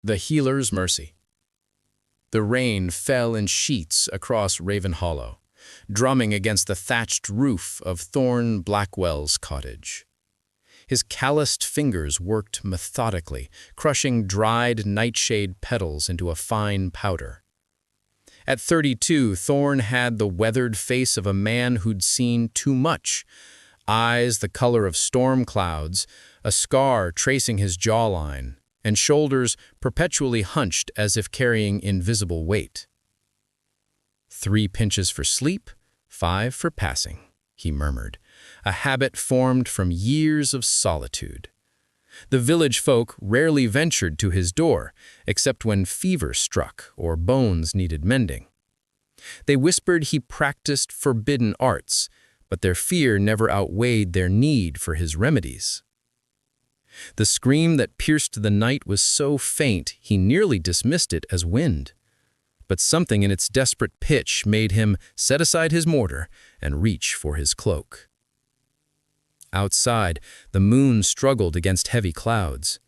The Healer's Mercy. The rain fell in sheets across Raven Hollow, drumming against the thatched roof of Thorn Blackwell's cottage. His calloused fingers worked methodically, crushing dried nightshade petals into a fine powder. At 32, Thorn had the weathered face of a man who'd seen too much, eyes the color of storm clouds, a scar tracing his jawline, and shoulders perpetually hunched as if carrying invisible weight. 3 pinches for sleep, 5 for passing, he murmured, a habit formed from years of solitude. The village folk rarely ventured to his door, except when fever struck or bones needed mending. They whispered he practiced forbidden arts, but their fear never outweighed their need for his remedies. The scream that pierced the night was so faint he nearly dismissed it as wind. But something in its desperate pitch made him set aside his mortar and reach for his cloak. Outside, the moon struggled against heavy clouds.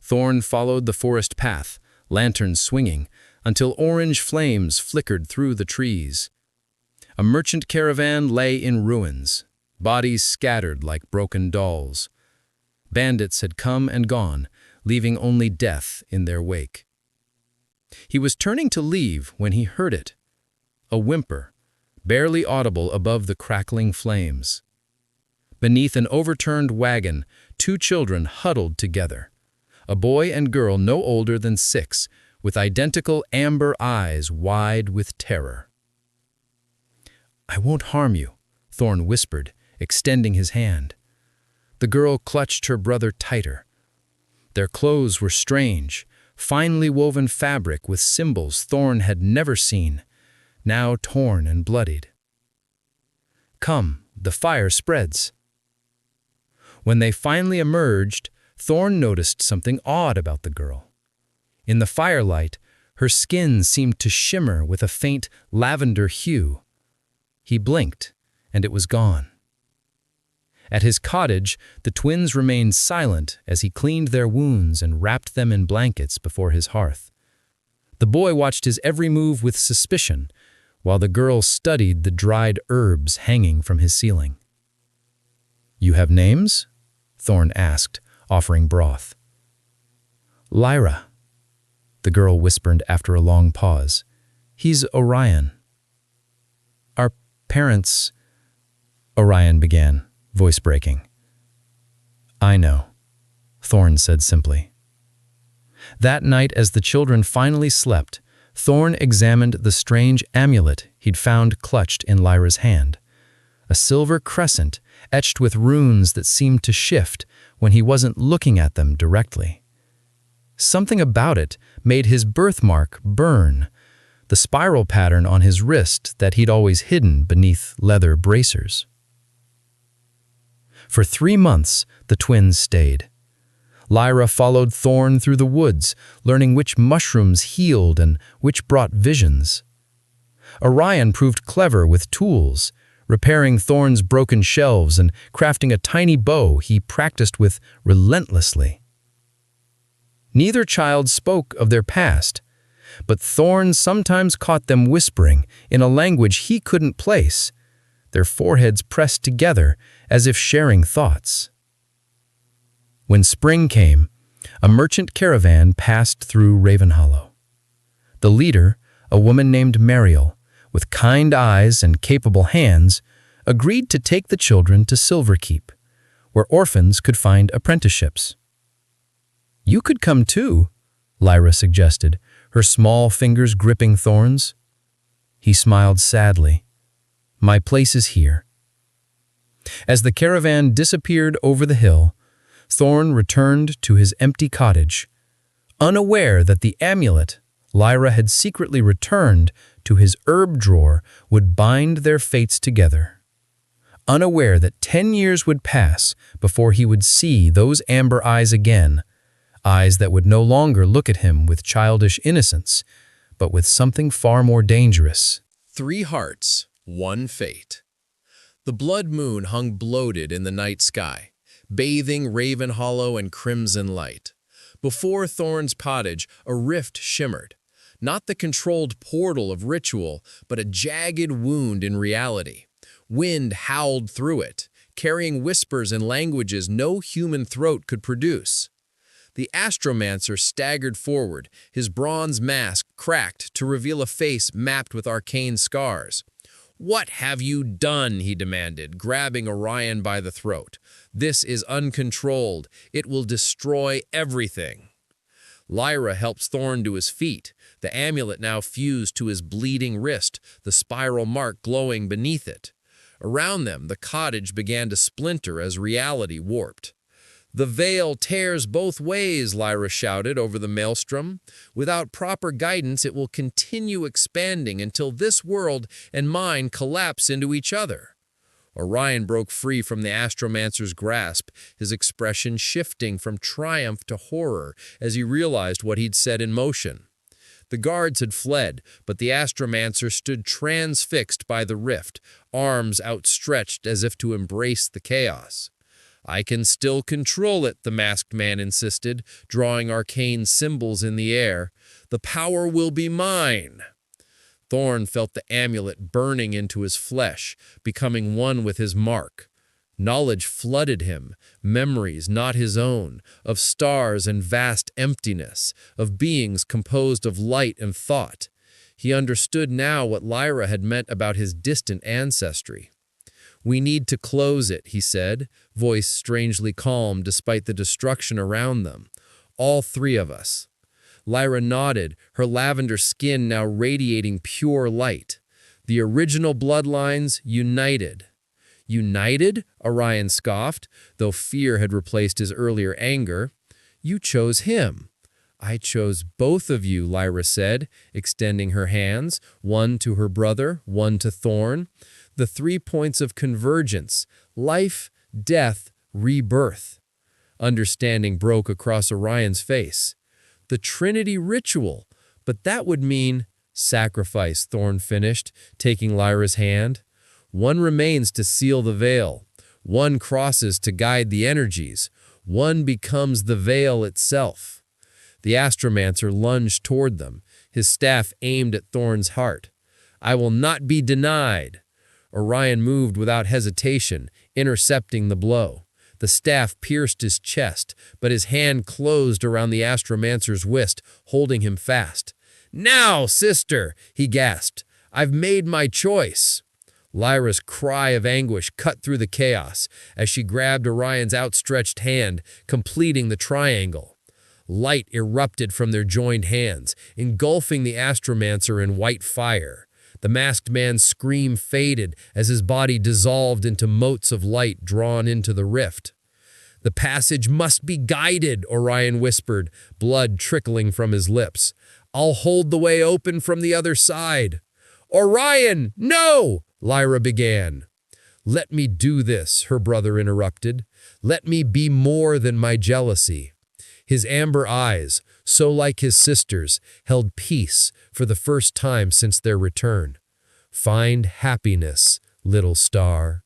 Thorn followed the forest path, lanterns swinging, until orange flames flickered through the trees. A merchant caravan lay in ruins, bodies scattered like broken dolls. Bandits had come and gone, leaving only death in their wake. He was turning to leave when he heard it, a whimper, barely audible above the crackling flames. Beneath an overturned wagon, 2 children huddled together, a boy and girl no older than 6, with identical amber eyes wide with terror. "I won't harm you," Thorn whispered, extending his hand. The girl clutched her brother tighter. Their clothes were strange, finely woven fabric with symbols Thorn had never seen, now torn and bloodied. "Come, the fire spreads." When they finally emerged, Thorn noticed something odd about the girl. In the firelight, her skin seemed to shimmer with a faint lavender hue. He blinked, and it was gone. At his cottage, the twins remained silent as he cleaned their wounds and wrapped them in blankets before his hearth. The boy watched his every move with suspicion, while the girl studied the dried herbs hanging from his ceiling. "You have names?" Thorn asked, offering broth. "Lyra," the girl whispered after a long pause. "He's Orion." "Our parents," Orion began, voice breaking. "I know," Thorn said simply. That night, as the children finally slept, Thorn examined the strange amulet he'd found clutched in Lyra's hand, a silver crescent etched with runes that seemed to shift when he wasn't looking at them directly. Something about it made his birthmark burn, the spiral pattern on his wrist that he'd always hidden beneath leather bracers. For 3 months, the twins stayed. Lyra followed Thorn through the woods, learning which mushrooms healed and which brought visions. Orion proved clever with tools, repairing Thorn's broken shelves and crafting a tiny bow he practiced with relentlessly. Neither child spoke of their past, but Thorn sometimes caught them whispering in a language he couldn't place, their foreheads pressed together as if sharing thoughts. When spring came, a merchant caravan passed through Raven Hollow. The leader, a woman named Mariel, with kind eyes and capable hands, agreed to take the children to Silverkeep, where orphans could find apprenticeships. "You could come too," Lyra suggested, her small fingers gripping Thorn's. He smiled sadly. "My place is here." As the caravan disappeared over the hill, Thorn returned to his empty cottage, unaware that the amulet Lyra had secretly returned to his herb drawer would bind their fates together. Unaware that 10 years would pass before he would see those amber eyes again, eyes that would no longer look at him with childish innocence, but with something far more dangerous. 3 hearts, 1 fate. The blood moon hung bloated in the night sky, bathing Raven Hollow in crimson light. Before Thorn's cottage, a rift shimmered. Not the controlled portal of ritual, but a jagged wound in reality. Wind howled through it, carrying whispers and languages no human throat could produce. The astromancer staggered forward, his bronze mask cracked to reveal a face mapped with arcane scars. "What have you done?" he demanded, grabbing Orion by the throat. "This is uncontrolled. It will destroy everything." Lyra helps Thorn to his feet, the amulet now fused to his bleeding wrist, the spiral mark glowing beneath it. Around them, the cottage began to splinter as reality warped. "The veil tears both ways," Lyra shouted over the maelstrom. "Without proper guidance, it will continue expanding until this world and mine collapse into each other." Orion broke free from the astromancer's grasp, his expression shifting from triumph to horror as he realized what he'd set in motion. The guards had fled, but the astromancer stood transfixed by the rift, arms outstretched as if to embrace the chaos. "I can still control it," the masked man insisted, drawing arcane symbols in the air. "The power will be mine." Thorn felt the amulet burning into his flesh, becoming one with his mark. Knowledge flooded him, memories not his own, of stars and vast emptiness, of beings composed of light and thought. He understood now what Lyra had meant about his distant ancestry. "We need to close it," he said, voice strangely calm despite the destruction around them. "All three of us." Lyra nodded, her lavender skin now radiating pure light. The original bloodlines united. "United?" Orion scoffed, though fear had replaced his earlier anger. "You chose him." "I chose both of you," Lyra said, extending her hands, one to her brother, one to Thorn. "The 3 points of convergence: life, death, rebirth." Understanding broke across Orion's face. "The Trinity ritual, but that would mean—" "Sacrifice," Thorn finished, taking Lyra's hand. "One remains to seal the veil. One crosses to guide the energies. One becomes the veil itself." The astromancer lunged toward them, his staff aimed at Thorn's heart. "I will not be denied." Orion moved without hesitation, intercepting the blow. The staff pierced his chest, but his hand closed around the astromancer's wrist, holding him fast. "Now, sister," he gasped. "I've made my choice." Lyra's cry of anguish cut through the chaos as she grabbed Orion's outstretched hand, completing the triangle. Light erupted from their joined hands, engulfing the astromancer in white fire. The masked man's scream faded as his body dissolved into motes of light drawn into the rift. "The passage must be guided," Orion whispered, blood trickling from his lips. "I'll hold the way open from the other side." "Orion, no!" Lyra began. "Let me do this," her brother interrupted. "Let me be more than my jealousy." His amber eyes, so like his sister's, held peace for the first time since their return. "Find happiness, little star."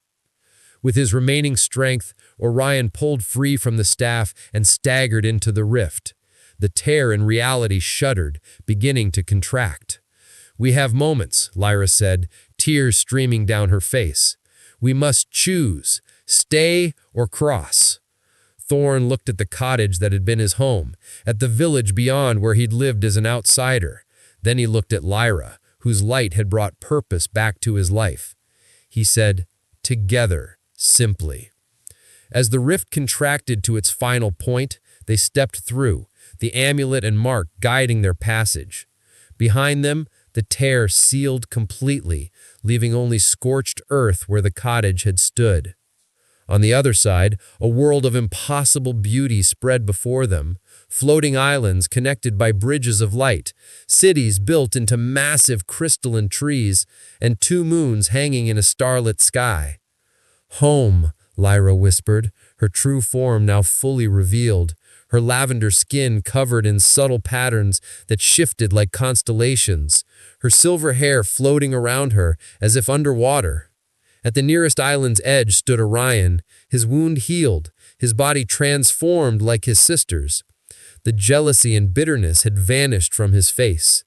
With his remaining strength, Orion pulled free from the staff and staggered into the rift. The tear in reality shuddered, beginning to contract. "We have moments," Lyra said, tears streaming down her face. "We must choose, stay or cross." Thorn looked at the cottage that had been his home, at the village beyond where he'd lived as an outsider. Then he looked at Lyra, whose light had brought purpose back to his life. He said, "Together, simply." As the rift contracted to its final point, they stepped through, the amulet and mark guiding their passage. Behind them, the tear sealed completely, leaving only scorched earth where the cottage had stood. On the other side, a world of impossible beauty spread before them, floating islands connected by bridges of light, cities built into massive crystalline trees, and 2 moons hanging in a starlit sky. "Home," Lyra whispered, her true form now fully revealed, her lavender skin covered in subtle patterns that shifted like constellations, her silver hair floating around her as if underwater. At the nearest island's edge stood Orion, his wound healed, his body transformed like his sister's. The jealousy and bitterness had vanished from his face.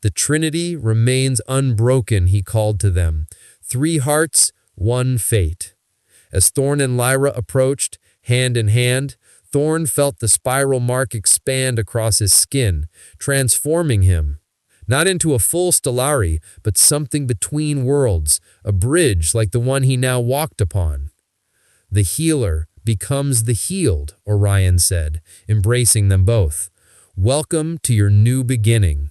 "The Trinity remains unbroken," he called to them. "Three hearts, one fate." As Thorn and Lyra approached, hand in hand, Thorn felt the spiral mark expand across his skin, transforming him. Not into a full Stellari, but something between worlds, a bridge like the one he now walked upon. "The healer becomes the healed," Orion said, embracing them both. "Welcome to your new beginning."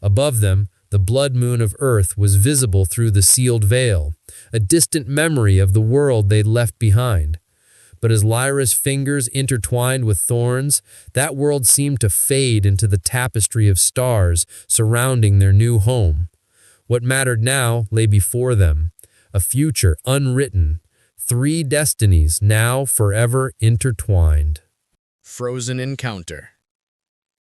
Above them, the blood moon of Earth was visible through the sealed veil, a distant memory of the world they'd left behind. But as Lyra's fingers intertwined with Thorn's, that world seemed to fade into the tapestry of stars surrounding their new home. What mattered now lay before them, a future unwritten, three destinies now forever intertwined. Frozen encounter.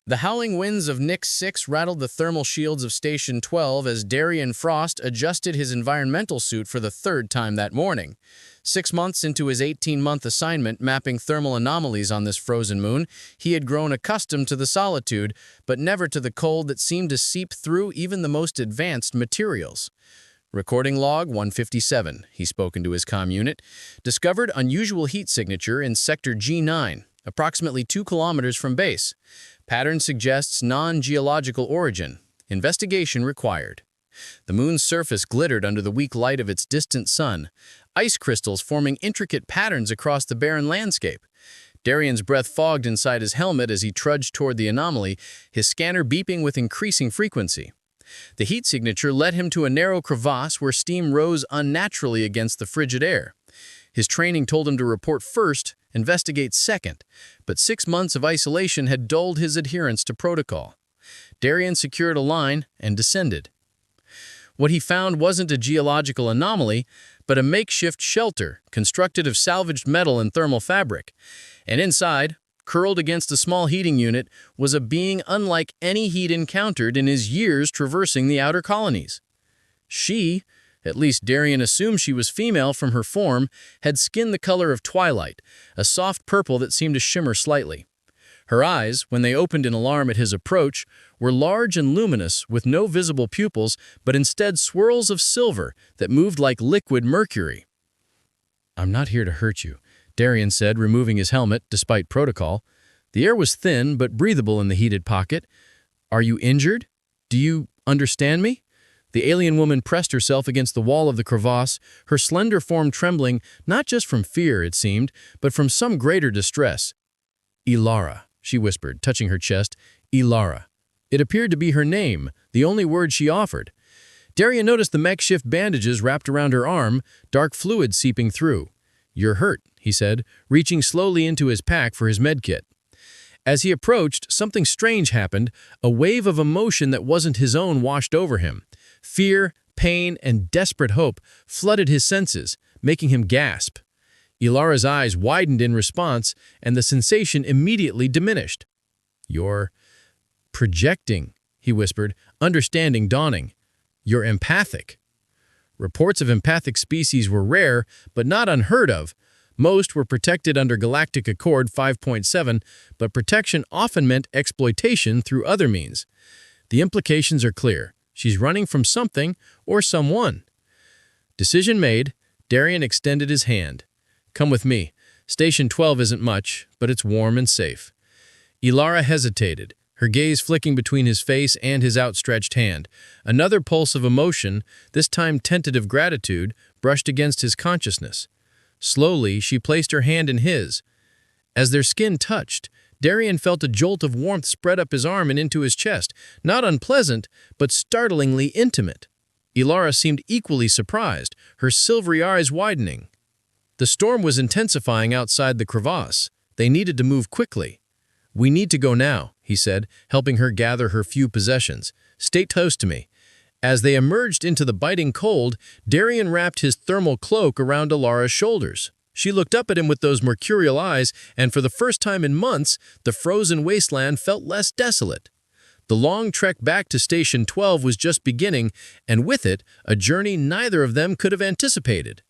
The howling winds of Nix 6 rattled the thermal shields of Station 12 as Darian Frost adjusted his environmental suit for the third time that morning. 6 months into his 18-month assignment mapping thermal anomalies on this frozen moon, he had grown accustomed to the solitude, but never to the cold that seemed to seep through even the most advanced materials. Recording log 157, he spoke into his comm unit, discovered unusual heat signature in sector G9, approximately 2 kilometers from base. Pattern suggests non-geological origin. Investigation required. The moon's surface glittered under the weak light of its distant sun, ice crystals forming intricate patterns across the barren landscape. Darian's breath fogged inside his helmet as he trudged toward the anomaly, his scanner beeping with increasing frequency. The heat signature led him to a narrow crevasse where steam rose unnaturally against the frigid air. His training told him to report first, investigate second, but 6 months of isolation had dulled his adherence to protocol. Darian secured a line and descended. What he found wasn't a geological anomaly, but a makeshift shelter constructed of salvaged metal and thermal fabric. And inside, curled against a small heating unit, was a being unlike any he'd encountered in his years traversing the outer colonies. She, at least Darian assumed she was female from her form, had skin the color of twilight, a soft purple that seemed to shimmer slightly. Her eyes, when they opened in alarm at his approach, were large and luminous, with no visible pupils, but instead swirls of silver that moved like liquid mercury. "I'm not here to hurt you," Darian said, removing his helmet, despite protocol. The air was thin, but breathable in the heated pocket. "Are you injured? Do you understand me?" The alien woman pressed herself against the wall of the crevasse, her slender form trembling, not just from fear, it seemed, but from some greater distress. "Ilara," she whispered, touching her chest. "Ilara." It appeared to be her name, the only word she offered. Darian noticed the makeshift bandages wrapped around her arm, dark fluid seeping through. "You're hurt," he said, reaching slowly into his pack for his medkit. As he approached, something strange happened. A wave of emotion that wasn't his own washed over him. Fear, pain, and desperate hope flooded his senses, making him gasp. Ilara's eyes widened in response, and the sensation immediately diminished. "You're projecting," he whispered, understanding dawning. "You're empathic." Reports of empathic species were rare, but not unheard of. Most were protected under Galactic Accord 5.7, but protection often meant exploitation through other means. The implications are clear. She's running from something or someone. Decision made, Darian extended his hand. "Come with me. Station 12 isn't much, but it's warm and safe." Ilara hesitated, her gaze flicking between his face and his outstretched hand. Another pulse of emotion, this time tentative gratitude, brushed against his consciousness. Slowly, she placed her hand in his. As their skin touched, Darian felt a jolt of warmth spread up his arm and into his chest, not unpleasant, but startlingly intimate. Ilara seemed equally surprised, her silvery eyes widening. The storm was intensifying outside the crevasse. They needed to move quickly. "We need to go now," he said, helping her gather her few possessions. "Stay close to me." As they emerged into the biting cold, Darian wrapped his thermal cloak around Ilara's shoulders. She looked up at him with those mercurial eyes, and for the first time in months, the frozen wasteland felt less desolate. The long trek back to Station 12 was just beginning, and with it, a journey neither of them could have anticipated.